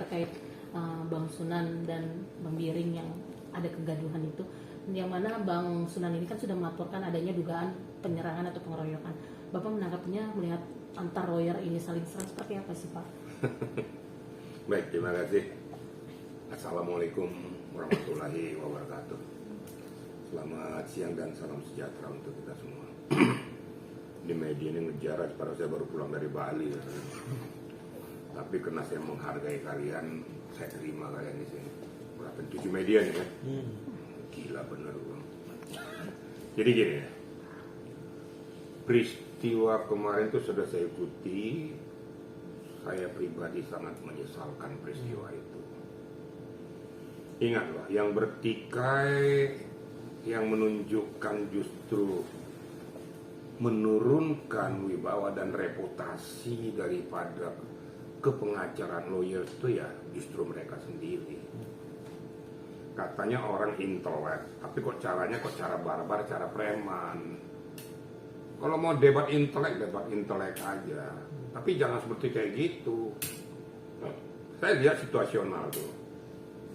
terkait Bang Sunan dan Bang Biring yang ada kegaduhan itu, yang mana Bang Sunan ini kan sudah melaporkan adanya dugaan penyerangan atau pengeroyokan. Bapak menanggapinya melihat antar lawyer ini saling serang seperti apa sih Pak? Baik, terima kasih. Assalamualaikum warahmatullahi wabarakatuh. Selamat siang dan salam sejahtera untuk kita semua. Di media ini ngejar, pada saya baru pulang dari Bali. Tapi karena saya menghargai kalian, saya terima kalian di sini. Berapa 7 media nih kan? Gila bener bang. Jadi gini ya, peristiwa kemarin itu sudah saya ikuti. Saya pribadi sangat menyesalkan peristiwa itu. Ingatlah, yang bertikai, yang menunjukkan justru menurunkan wibawa dan reputasi daripada kepengacaraan lawyer itu ya justru mereka sendiri. Katanya orang intelek, tapi kok caranya cara barbar, cara preman. Kalau mau debat intelek aja. Tapi jangan seperti kayak gitu. Saya lihat situasional tuh.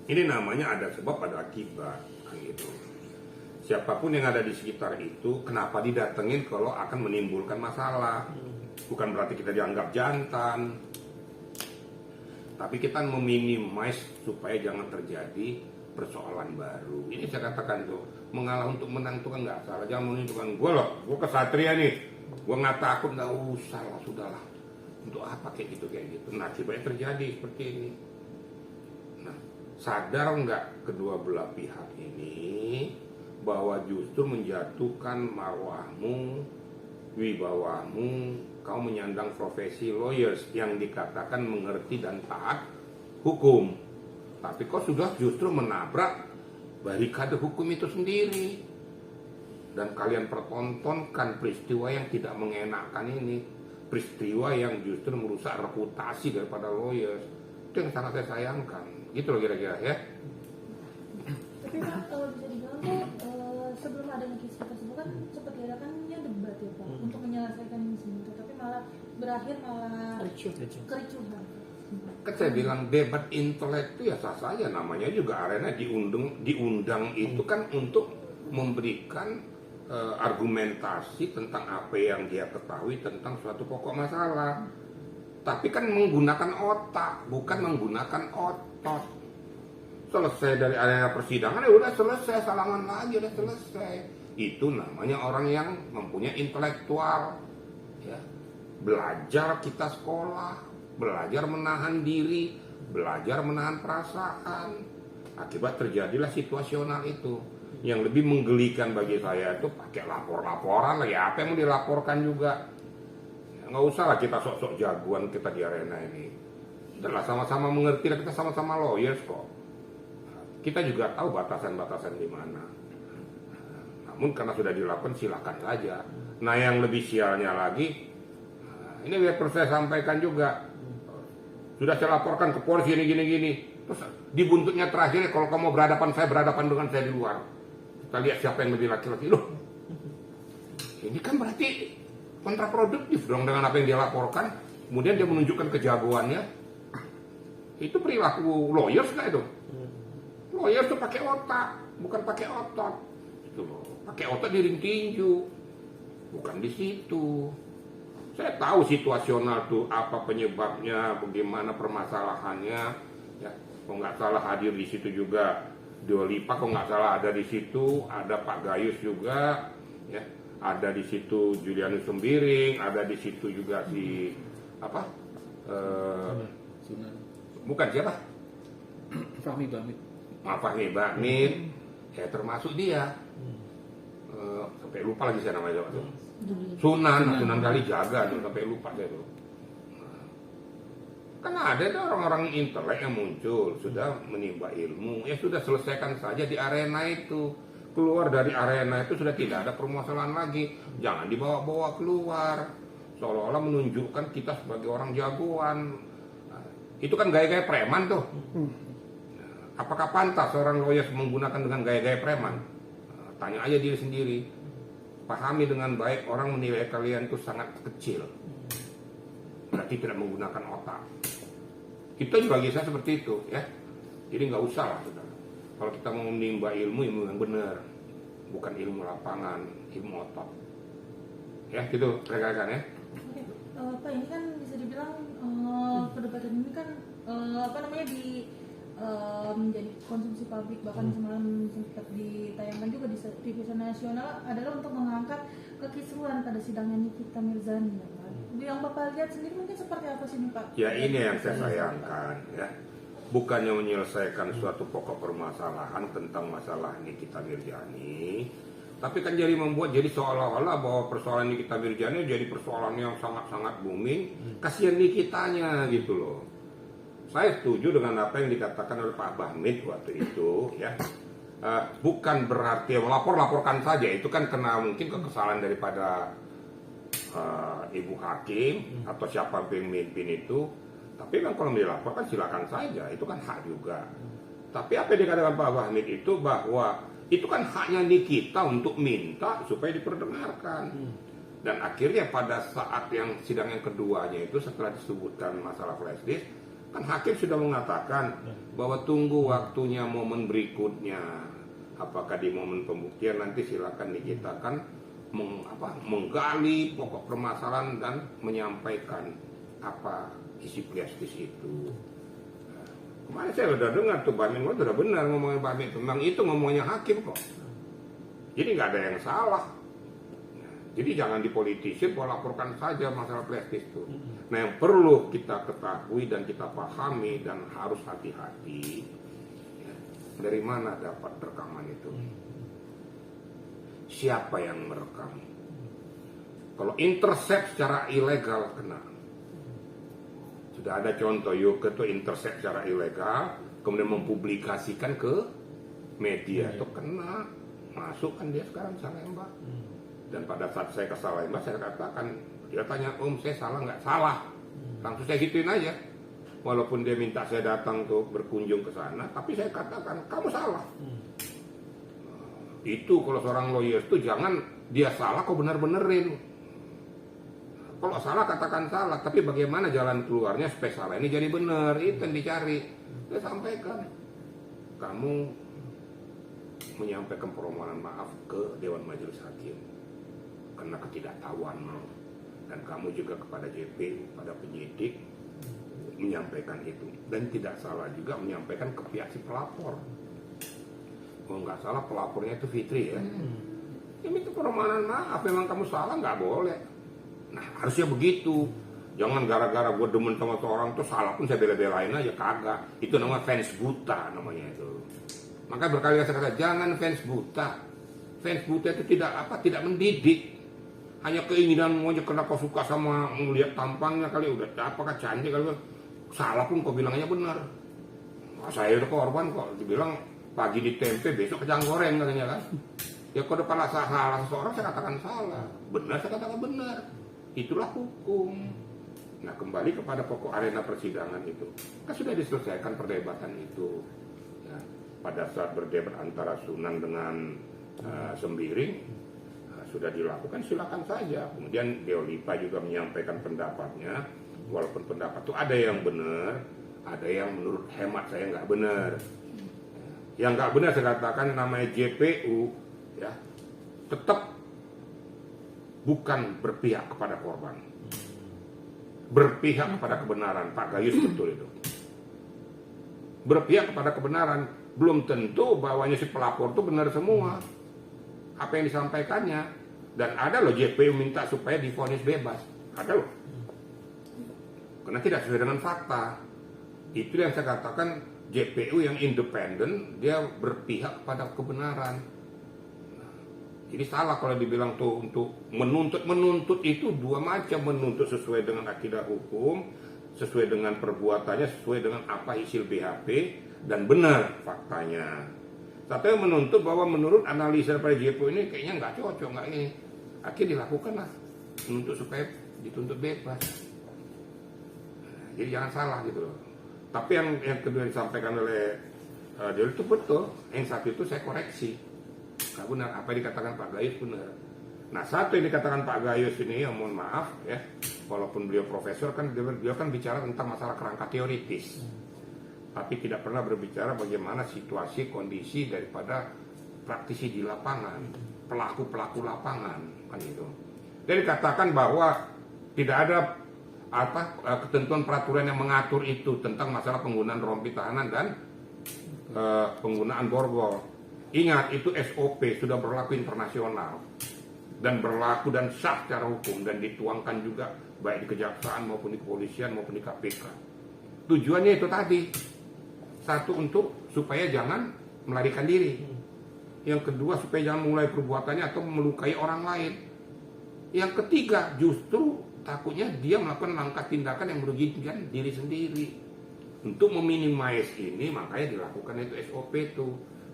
Ini namanya ada sebab, ada akibat kan gitu. Siapapun yang ada di sekitar itu, kenapa didatengin kalau akan menimbulkan masalah? Bukan berarti kita dianggap jantan. Tapi kita meminimais supaya jangan terjadi persoalan baru. Ini saya katakan tuh, mengalah untuk menang itu kan nggak salah. Jangan menunjukkan gue loh, gue kesatria nih, gue nggak takut, nggak usah lah, sudahlah. Untuk apa kayak gitu. Nah, akibatnya terjadi seperti ini. Nah, sadar nggak kedua belah pihak ini bahwa justru menjatuhkan marwahmu, wibawamu, kau menyandang profesi lawyers yang dikatakan mengerti dan taat hukum. Tapi kau sudah justru menabrak barikade hukum itu sendiri. Dan kalian pertontonkan peristiwa yang tidak mengenakan ini. Peristiwa yang justru merusak reputasi daripada lawyers. Itu yang sangat saya sayangkan. Gitu loh kira-kira ya. Tapi Pak, kalau bisa dibilang tuh sebelum adanya kisah tersebut kan sempat diadakannya debat ya Pak untuk menyelesaikan ini semua. Tapi malah berakhir kericuhan. Kan saya bilang debat intelek itu ya sah saja, namanya juga arena diundang itu kan untuk memberikan argumentasi tentang apa yang dia ketahui tentang suatu pokok masalah. Tapi kan menggunakan otak, bukan menggunakan otot. Selesai dari arena persidangan ya udah selesai, salaman lagi udah selesai. Itu namanya orang yang mempunyai intelektual. Ya. Belajar kita sekolah, belajar menahan diri, belajar menahan perasaan. Akibat terjadilah situasional itu. Yang lebih menggelikan bagi saya itu pakai lapor-laporan lagi. Apa yang mau dilaporkan juga? Nggak usah lah kita sok-sok jagoan kita di arena ini. Udahlah sama-sama mengerti, kita sama-sama lawyers kok. Kita juga tahu batasan-batasan di mana. Namun karena sudah dilakukan silakan saja. Nah yang lebih sialnya lagi, ini biar perlu saya sampaikan juga. Sudah saya laporkan ke polisi gini. Terus di buntutnya terakhir kalau kamu berhadapan dengan saya di luar. Kita lihat siapa yang lebih laki-laki. Loh, ini kan berarti kontraproduktif dong dengan apa yang dia laporkan. Kemudian dia menunjukkan kejagoannya. Itu perilaku lawyers nggak itu? Lawyers tuh pakai otak, bukan pakai otot. Itu loh, pakai otot di ring tinju, bukan di situ. Saya tahu situasional tuh apa penyebabnya, bagaimana permasalahannya. Ya, kalau nggak salah hadir di situ juga Dua Lipa, kalau nggak salah ada di situ, ada Pak Gayus juga, ya, ada di situ Julianus Sembiring, ada di situ juga si apa? Bukan siapa? Fahmi Bamit. Fahmi Bamit, ya termasuk dia. Sampai lupa lagi saya namanya tuh. Sunan Kalijaga tuh, sampai lupa saya tuh. Karena ada orang-orang intelek yang muncul, sudah menimba ilmu, ya sudah selesaikan saja di arena itu. Keluar dari arena itu sudah tidak ada permasalahan lagi. Jangan dibawa-bawa keluar, seolah-olah menunjukkan kita sebagai orang jagoan. Nah, itu kan gaya-gaya preman tuh. Apakah pantas seorang lawyers menggunakan dengan gaya-gaya preman? Tanya aja diri sendiri. Pahami dengan baik, orang menilai kalian itu sangat kecil. Berarti tidak menggunakan otak. Kita bagi saya seperti itu ya. Jadi nggak usah lah saudara. Kalau kita mau menimba ilmu yang benar, bukan ilmu lapangan, ilmu otot. Ya gitu rekan-rekan ya. Oke, Pak, ini kan bisa dibilang perdebatan ini kan menjadi konsumsi publik, bahkan semalam sempat ditayangkan juga di TV nasional adalah untuk mengangkat kekisruhan pada sidangnya Nikita Mirzani ya Pak. Yang Bapak lihat sendiri mungkin seperti apa sih nih Pak? Ya ini yang saya sayangkan ya. Bukannya menyelesaikan suatu pokok permasalahan tentang masalah Nikita Mirzani, tapi kan jadi membuat jadi seolah-olah bahwa persoalan Nikita Mirzani jadi persoalan yang sangat-sangat booming. Kasihan Nikitanya gitu loh. Saya setuju dengan apa yang dikatakan oleh Pak Bahmid waktu itu ya. Bukan berarti laporkan saja, itu kan kena mungkin kesalahan daripada ibu hakim atau siapa pemimpin itu. Tapi kan kalau dilaporkan silakan saja, itu kan hak juga. Tapi apa yang dikatakan Pak Bahmid itu bahwa itu kan haknya Nikita untuk minta supaya diperdengarkan. Dan akhirnya pada saat yang sidang yang keduanya itu setelah disebutkan masalah flash disk, kan hakim sudah mengatakan bahwa tunggu waktunya momen berikutnya. Apakah di momen pembuktian nanti silakan Nikita kan menggali pokok permasalahan dan menyampaikan apa isi flash disk itu. Kemarin saya udah dengar tuh Bahmid udah benar ngomongin Bahmid tentang itu, ngomongnya hakim kok. Jadi nggak ada yang salah. Jadi jangan dipolitisir, laporkan saja masalah flash disk itu. Nah yang perlu kita ketahui dan kita pahami dan harus hati-hati, ya, dari mana dapat rekaman itu? Siapa yang merekam? Kalau intercept secara ilegal kena. Sudah ada contoh Yuke itu intercept secara ilegal, kemudian mempublikasikan ke media itu kena, masuk kan dia sekarang Salemba. Dan pada saat saya ke Salemba saya katakan, dia tanya saya salah nggak? Salah. Langsung saya gituin aja. Walaupun dia minta saya datang untuk berkunjung ke sana, tapi saya katakan kamu salah. Itu kalau seorang lawyer itu jangan dia salah kau benar-benerin. Kalau salah katakan salah, tapi bagaimana jalan keluarnya supaya salah ini jadi benar, itu yang dicari. Saya sampaikan, kamu menyampaikan permohonan maaf ke Dewan Majelis Hakim karena ketidaktahuanmu, dan kamu juga kepada JP, pada penyidik menyampaikan itu, dan tidak salah juga menyampaikan ke pihak si pelapor. Kalau nggak salah pelapornya itu Fitri ya. Ini itu permohonan maaf, memang kamu salah nggak boleh. Nah harusnya begitu. Jangan gara-gara gue demen sama seorang tuh salah pun saya bela-belain aja, kagak. Itu namanya fans buta namanya itu. Maka berkali-kali saya kata jangan fans buta. Fans buta itu tidak mendidik. Hanya keinginan aja karena kau suka sama melihat tampangnya kali udah apakah cantik kali salah pun kau bilangnya benar. Nah, saya udah korban kok dibilang pagi di tempe besok kejang goreng katanya kan. Ya kalau depan salah seseorang saya katakan salah, benar saya katakan benar. Itulah hukum. Nah kembali kepada pokok arena persidangan itu, kan sudah diselesaikan perdebatan itu. Ya, pada saat berdebat antara Sunan dengan Sembiring sudah dilakukan, silakan saja. Kemudian Deolipa juga menyampaikan pendapatnya, walaupun pendapat itu ada yang benar, ada yang menurut hemat saya nggak benar. Yang nggak benar saya katakan namanya JPU, ya tetap bukan berpihak kepada korban, berpihak kepada kebenaran. Pak Gayus betul itu, berpihak kepada kebenaran. Belum tentu bahwanya si pelapor itu benar semua apa yang disampaikannya. Dan ada loh JPU minta supaya divonis bebas, ada loh, karena tidak sesuai dengan fakta. Itu yang saya katakan JPU yang independen, dia berpihak pada kebenaran. Jadi salah kalau dibilang tuh untuk menuntut itu dua macam, menuntut sesuai dengan akidah hukum, sesuai dengan perbuatannya, sesuai dengan apa isi BHP dan benar faktanya. Tapi yang menuntut bahwa menurut analisa daripada JPU ini kayaknya nggak cocok, nggak ini. Akhirnya dilakukan lah, menuntut supaya dituntut bebas. Jadi jangan salah gitu loh. Tapi yang kedua disampaikan oleh dia itu betul. Yang satu itu saya koreksi. Nggak benar, apa yang dikatakan Pak Gayus benar. Nah satu yang dikatakan Pak Gayus ini, ya mohon maaf ya, walaupun beliau profesor kan beliau kan bicara tentang masalah kerangka teoritis, tapi tidak pernah berbicara bagaimana situasi kondisi daripada praktisi di lapangan, pelaku lapangan kan itu. Jadi katakan bahwa tidak ada ketentuan peraturan yang mengatur itu tentang masalah penggunaan rompi tahanan dan penggunaan borgol. Ingat, itu SOP sudah berlaku internasional dan berlaku dan sah secara hukum dan dituangkan juga baik di kejaksaan maupun di kepolisian maupun di KPK. Tujuannya itu tadi, satu untuk supaya jangan melarikan diri, yang kedua supaya jangan mulai perbuatannya atau melukai orang lain, yang ketiga justru takutnya dia melakukan langkah tindakan yang merugikan diri sendiri. Untuk meminimais ini makanya dilakukan itu SOP itu,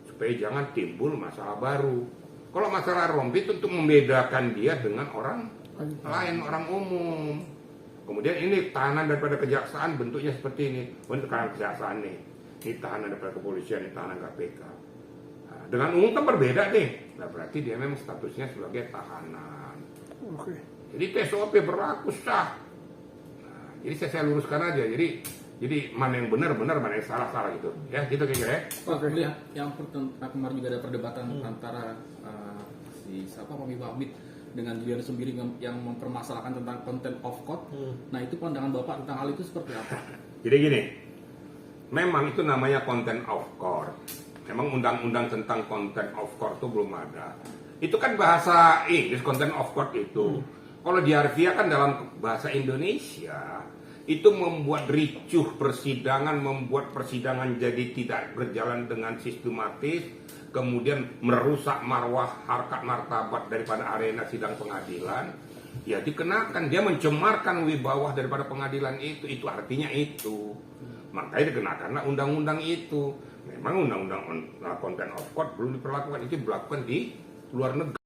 supaya jangan timbul masalah baru. Kalau masalah rompi itu untuk membedakan dia dengan orang lain, orang umum. Kemudian ini tahanan daripada kejaksaan bentuknya seperti ini. Untuk tahanan kejaksaan nih, ini tahanan daripada kepolisian, ini tahanan KPK. Nah, dengan umum kan berbeda nih. Nah, berarti dia memang statusnya sebagai tahanan. Oke. Jadi TSOP berlaku sah. Nah, jadi saya luruskan aja. Jadi mana yang benar, mana yang salah gitu. Ya, gitu kira-kira ya. Pak, melihat yang kemarin juga ada perdebatan antara siapa Fahmi Bahmid dengan Julian Sembiri yang mempermasalahkan tentang content of court. Nah, itu pandangan Bapak tentang hal itu seperti apa? Jadi gini, memang itu namanya content of court. Memang undang-undang tentang content of court itu belum ada. Itu kan bahasa Inggris, content of court itu. Kalau di harfiah kan dalam bahasa Indonesia, itu membuat ricuh persidangan, membuat persidangan jadi tidak berjalan dengan sistematis, kemudian merusak marwah, harkat martabat daripada arena sidang pengadilan. Ya dikenakan, dia mencemarkan wibawah daripada pengadilan itu artinya itu. Makanya dikenakanlah undang-undang itu. Memang undang-undang content of court belum diperlakukan, itu diberlakukan di luar negeri.